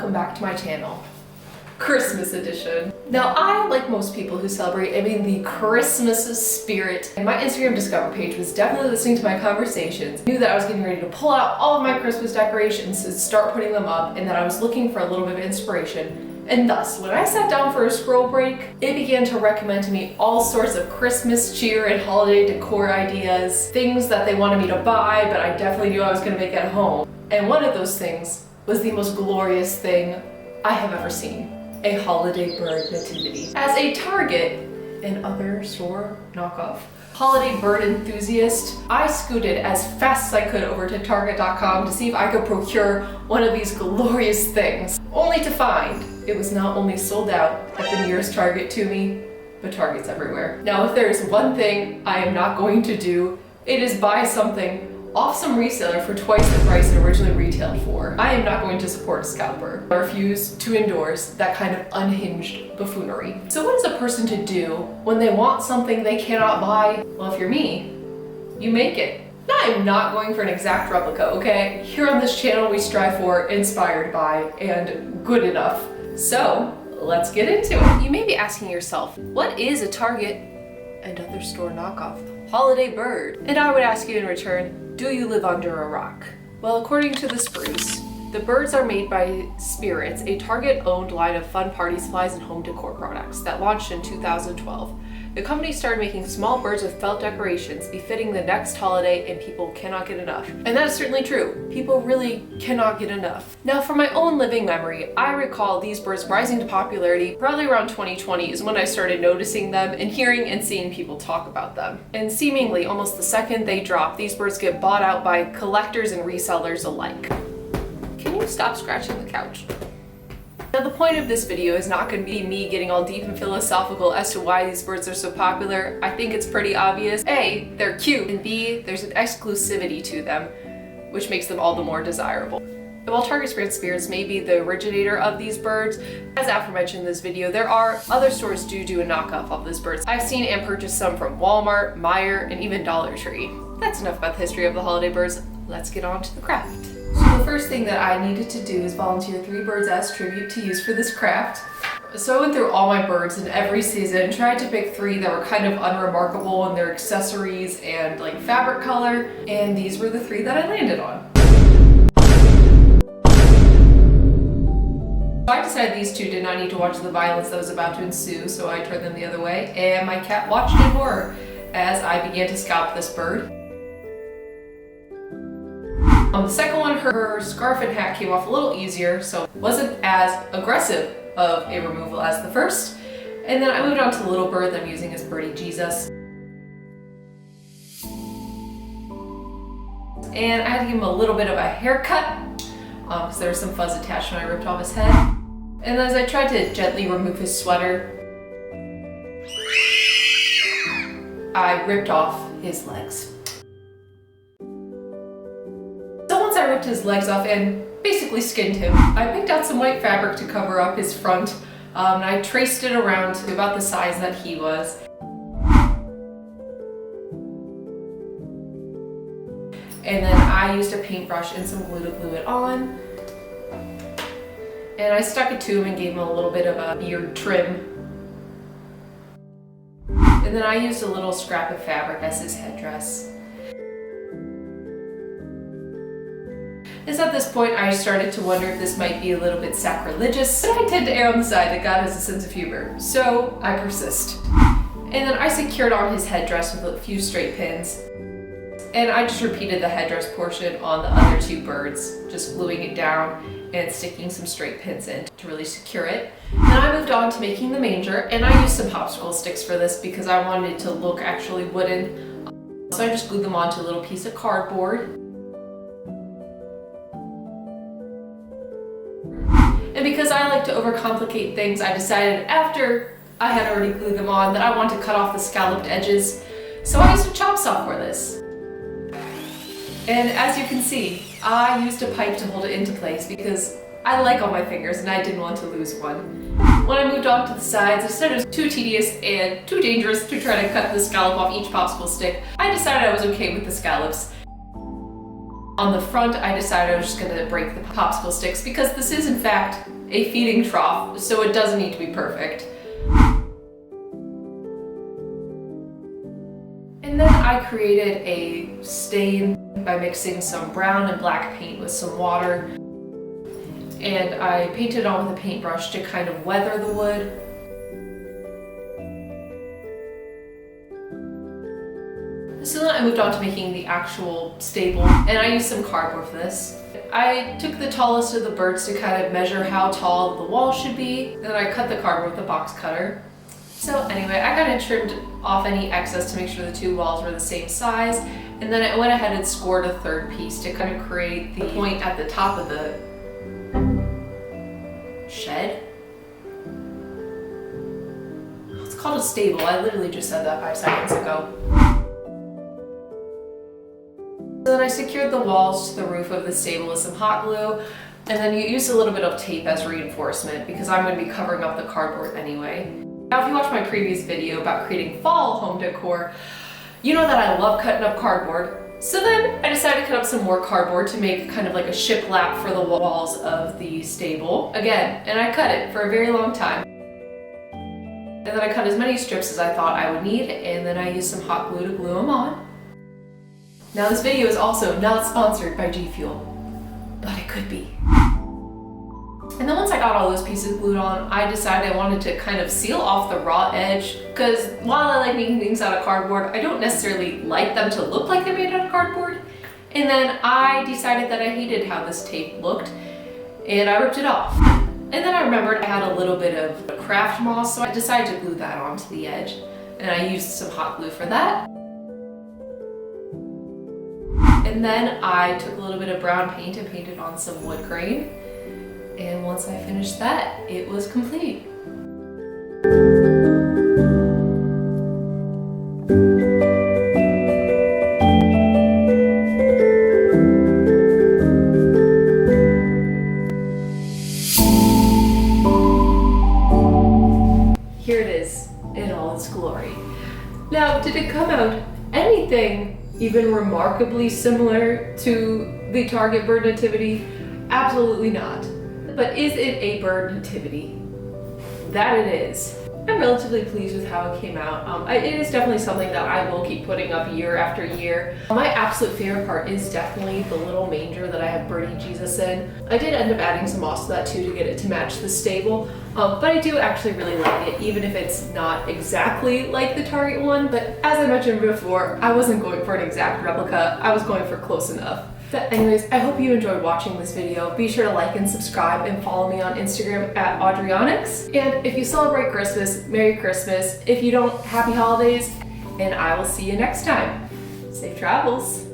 welcome back to my channel. Christmas edition. Now I, like most people who celebrate, am in the Christmas spirit, and my Instagram Discover page was definitely listening to my conversations, knew that I was getting ready to pull out all of my Christmas decorations and start putting them up, and that I was looking for a little bit of inspiration. And thus, when I sat down for a scroll break, it began to recommend to me all sorts of Christmas cheer and holiday decor ideas, things that they wanted me to buy, but I definitely knew I was gonna make at home. And one of those things was the most glorious thing I have ever seen. A Holiday Bird Nativity. As a Target and other store knockoff holiday bird enthusiast, I scooted as fast as I could over to Target.com to see if I could procure one of these glorious things, only to find it was not only sold out at the nearest Target to me, but Targets everywhere. Now, if there's one thing I am not going to do, it is buy something off some reseller for twice the price it originally retailed for. I am not going to support a scalper. I refuse to endorse that kind of unhinged buffoonery. So what is a person to do when they want something they cannot buy? Well, if you're me, you make it. Now, I'm not going for an exact replica, okay? Here on this channel, we strive for inspired by and good enough. So let's get into it. You may be asking yourself, what is a Target and other store knockoff holiday bird? And I would ask you in return, do you live under a rock? Well, according to the Spruce, the birds are made by Spirits, a Target-owned line of fun party supplies and home decor products that launched in 2012. The company started making small birds with felt decorations befitting the next holiday, and people cannot get enough. And that is certainly true. People really cannot get enough. Now, from my own living memory, I recall these birds rising to popularity probably around 2020 is when I started noticing them and hearing and seeing people talk about them. And seemingly almost the second they drop, these birds get bought out by collectors and resellers alike. Can you stop scratching the couch? Now, the point of this video is not going to be me getting all deep and philosophical as to why these birds are so popular. I think it's pretty obvious. A, they're cute, and B, there's an exclusivity to them, which makes them all the more desirable. And while Target's brand Spirits may be the originator of these birds, as aforementioned in this video, there are other stores do a knockoff of these birds. I've seen and purchased some from Walmart, Meijer, and even Dollar Tree. That's enough about the history of the holiday birds. Let's get on to the craft. So the first thing that I needed to do is volunteer 3 birds as tribute to use for this craft. So I went through all my birds in every season and tried to pick 3 that were kind of unremarkable in their accessories and like fabric color, and these were the 3 that I landed on. So I decided these 2 did not need to watch the violence that was about to ensue, so I turned them the other way, and my cat watched in horror as I began to scalp this bird. The second one, her scarf and hat came off a little easier, so it wasn't as aggressive of a removal as the first. And then I moved on to the little bird that I'm using as Birdie Jesus. And I had to give him a little bit of a haircut because there was some fuzz attached when I ripped off his head. And as I tried to gently remove his sweater, I ripped off his legs. I ripped his legs off and basically skinned him. I picked out some white fabric to cover up his front, and I traced it around to about the size that he was. And then I used a paintbrush and some glue to glue it on. And I stuck it to him and gave him a little bit of a beard trim. And then I used a little scrap of fabric as his headdress. It's at this point I started to wonder if this might be a little bit sacrilegious, but I tend to err on the side that God has a sense of humor, so I persist. And then I secured on his headdress with a few straight pins, and I just repeated the headdress portion on the other 2 birds, just gluing it down and sticking some straight pins in to really secure it. Then I moved on to making the manger, and I used some popsicle sticks for this because I wanted it to look actually wooden. So I just glued them onto a little piece of cardboard. And because I like to overcomplicate things, I decided after I had already glued them on that I wanted to cut off the scalloped edges. So I used a chop saw for this. And as you can see, I used a pipe to hold it into place because I like all my fingers and I didn't want to lose one. When I moved on to the sides, instead of too tedious and too dangerous to try to cut the scallop off each popsicle stick, I decided I was okay with the scallops. On the front, I decided I was just going to break the popsicle sticks because this is in fact a feeding trough, so it doesn't need to be perfect. And then I created a stain by mixing some brown and black paint with some water. And I painted it on with a paintbrush to kind of weather the wood. So then I moved on to making the actual stable, and I used some cardboard for this. I took the tallest of the birds to kind of measure how tall the wall should be. Then I cut the cardboard with a box cutter. So anyway, I kind of trimmed off any excess to make sure the two walls were the same size. And then I went ahead and scored a third piece to kind of create the point at the top of the shed. It's called a stable. I literally just said that 5 seconds ago. So then I secured the walls to the roof of the stable with some hot glue, and then you use a little bit of tape as reinforcement because I'm going to be covering up the cardboard anyway. Now if you watched my previous video about creating fall home decor, you know that I love cutting up cardboard. So then I decided to cut up some more cardboard to make kind of like a shiplap for the walls of the stable. Again, and I cut it for a very long time. And then I cut as many strips as I thought I would need, and then I used some hot glue to glue them on. Now this video is also not sponsored by G Fuel, but it could be. And then once I got all those pieces glued on, I decided I wanted to kind of seal off the raw edge, because while I like making things out of cardboard, I don't necessarily like them to look like they're made out of cardboard. And then I decided that I hated how this tape looked, and I ripped it off. And then I remembered I had a little bit of craft moss, so I decided to glue that onto the edge. And I used some hot glue for that. And then I took a little bit of brown paint and painted on some wood grain. And once I finished that, it was complete. Here it is in all its glory. Now, did it come out anything even remarkably similar to the Target Bird Nativity? Absolutely not. But is it a bird nativity? That it is. I'm relatively pleased with how it came out. It is definitely something that I will keep putting up year after year. My absolute favorite part is definitely the little manger that I have birdie Jesus in. I did end up adding some moss to that too to get it to match the stable, but I do actually really like it, even if it's not exactly like the Target one. But as I mentioned before, I wasn't going for an exact replica, I was going for close enough. But anyways, I hope you enjoyed watching this video. Be sure to like and subscribe and follow me on Instagram at Audrionics. And if you celebrate Christmas, Merry Christmas. If you don't, Happy Holidays. And I will see you next time. Safe travels.